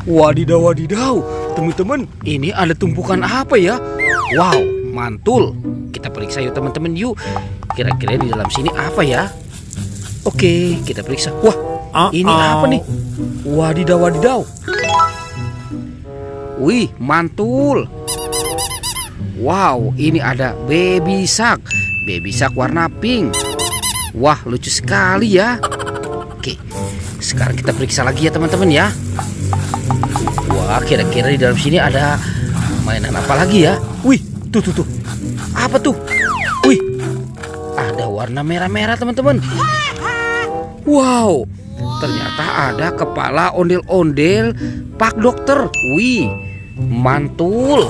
Wadidaw, wadidaw. Teman-teman, ini ada tumpukan apa ya? Wow, mantul. Kita periksa yuk teman-teman yuk. Kira-kira di dalam sini apa ya? Oke, kita periksa. Wah, ini apa nih? Wadidaw, wadidaw. Wih, mantul. Wow, ini ada baby shark. Baby shark warna pink. Wah, lucu sekali ya. Oke, sekarang kita periksa lagi ya teman-teman ya. Wah, kira-kira di dalam sini ada mainan apa lagi ya? Wih, tuh. Apa tuh? Wih, ada warna merah-merah teman-teman. Wow, ternyata ada kepala ondel-ondel Pak Dokter. Wih, mantul.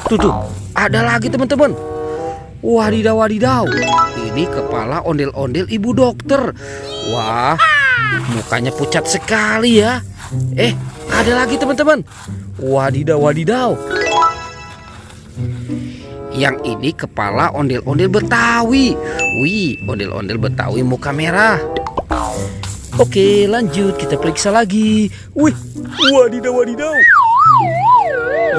Tuh, ada lagi teman-teman. Wadidaw, wadidaw. Ini kepala ondel-ondel Ibu Dokter. Wah, mukanya pucat sekali ya. Ada lagi teman-teman. Wadidaw, wadidaw. Yang ini kepala ondel-ondel Betawi. Wih, ondel-ondel Betawi muka merah. Oke, lanjut kita periksa lagi. Wih, wadidaw, wadidaw.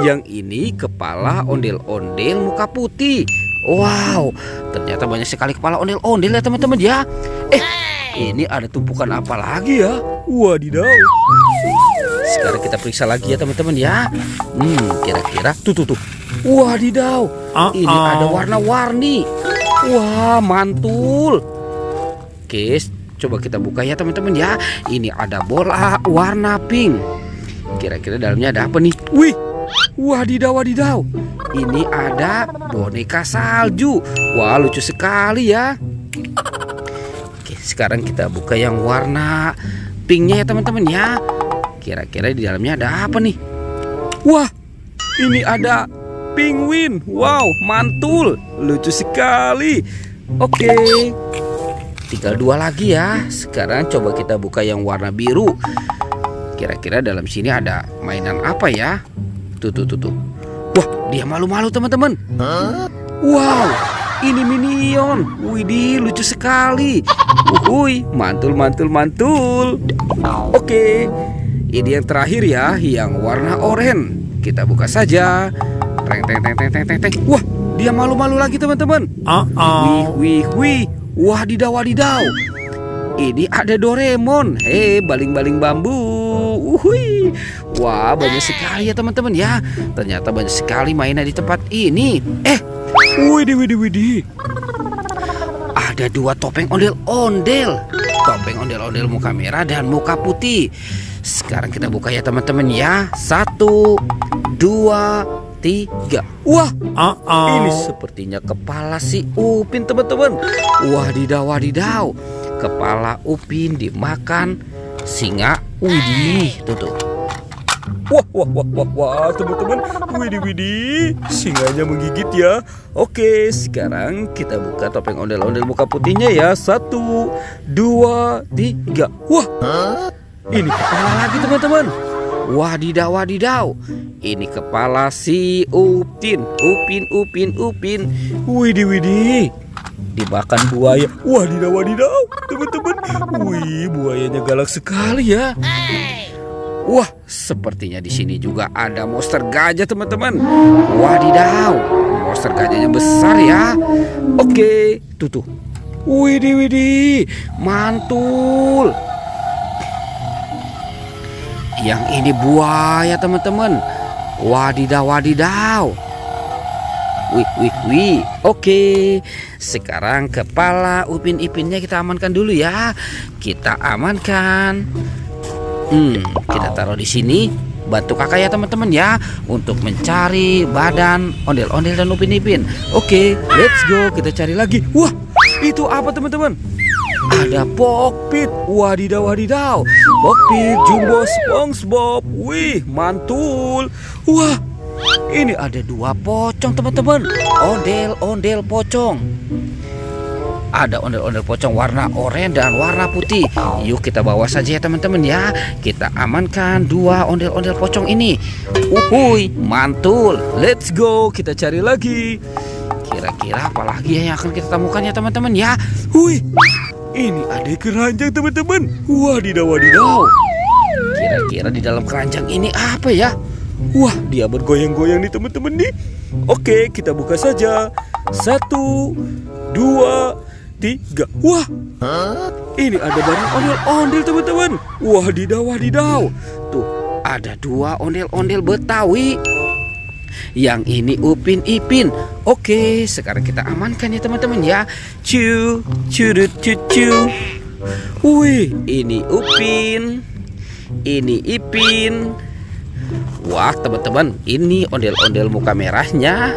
Yang ini kepala ondel-ondel muka putih. Wow, ternyata banyak sekali kepala ondel-ondel ya teman-teman ya. Ini ada tumpukan apa lagi ya? Wadidaw. Sekarang kita periksa lagi ya teman-teman ya. Kira-kira tuh. Wadidaw. Ini ada warna-warni. Wah, mantul. Oke, coba kita buka ya teman-teman ya. Ini ada bola warna pink. Kira-kira dalamnya ada apa nih? Wih, wadidaw, wadidaw. Ini ada boneka salju. Wah, lucu sekali ya. Oke, sekarang kita buka yang warna pinknya ya teman-teman ya. Kira-kira di dalamnya ada apa nih? Wah, ini ada penguin. Wow, mantul. Lucu sekali. Oke, tinggal dua lagi ya. Sekarang coba kita buka yang warna biru. Kira-kira dalam sini ada mainan apa ya? Tuh. Wah, dia malu-malu teman-teman. Wow, ini Minion. Widih, lucu sekali. Mantul. Oke, ini yang terakhir ya, yang warna oranye. Kita buka saja. Teng. Wah, dia malu-malu lagi teman-teman. Wih. Wadidaw, wadidaw. Ini ada Doraemon. Baling-baling bambu. Wah, banyak sekali ya teman-teman ya. Ternyata banyak sekali mainan di tempat ini. Widih. Ada dua topeng ondel-ondel. Topeng ondel-ondel muka merah dan muka putih. Sekarang kita buka ya teman-teman ya. 1, 2, 3. Wah, ini sepertinya kepala si Upin teman-teman. Wadidaw, wadidaw. Kepala Upin dimakan singa. Widih, tuh. Wah, teman-teman. Widih. Singanya menggigit ya. Oke, sekarang kita buka topeng ondel-ondel muka putihnya ya. 1, 2, 3. Wah, ini kepala lagi teman-teman. Wadidaw, wadidaw. Ini kepala si Upin. Upin. Widih. Dimakan buaya. Wadidaw, teman-teman. Wih, buayanya galak sekali ya. Wah, sepertinya di sini juga ada monster gajah teman-teman. Wadidaw, monster gajahnya besar ya. Oke, tuh. Widih, mantul. Yang ini buaya teman-teman. Wadidaw. Wih. Oke, sekarang kepala Upin-Ipinnya kita amankan dulu ya. Kita amankan. Kita taruh di sini. Bantu kakak ya teman-teman ya untuk mencari badan ondel-ondel dan Upin-Ipin. Oke, let's go. Kita cari lagi. Wah, itu apa teman-teman? Ada Pokpit. Wadidaw. Pokpit, Jumbo, SpongeBob. Wih, mantul. Wah, ini ada dua pocong teman-teman. Ondel-ondel pocong. Ada ondel-ondel pocong warna oranye dan warna putih. Yuk kita bawa saja ya teman-teman ya. Kita amankan dua ondel-ondel pocong ini. Mantul. Let's go. Kita cari lagi. Kira-kira apa lagi yang akan kita temukan ya teman-teman ya. Ini ada keranjang teman-teman. Wadidaw. Kira-kira di dalam keranjang ini apa ya? Wah, dia bergoyang-goyang nih teman-teman nih. Oke, kita buka saja. 1, 2, 3. Wah, ini ada barang ondel-ondel teman-teman. Wadidaw. Tuh, ada 2 ondel-ondel Betawi. Yang ini Upin Ipin. Oke, sekarang kita amankan ya teman-teman ya. Curut cucu. Wih, ini Upin, ini Ipin. Wah teman-teman, ini ondel-ondel muka merahnya.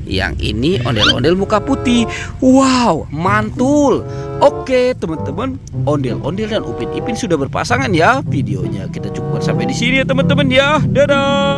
Yang ini ondel-ondel muka putih. Wow, mantul. Oke teman-teman, ondel-ondel dan Upin Ipin sudah berpasangan ya. Videonya kita cukupkan sampai di sini ya teman-teman ya. Dadah.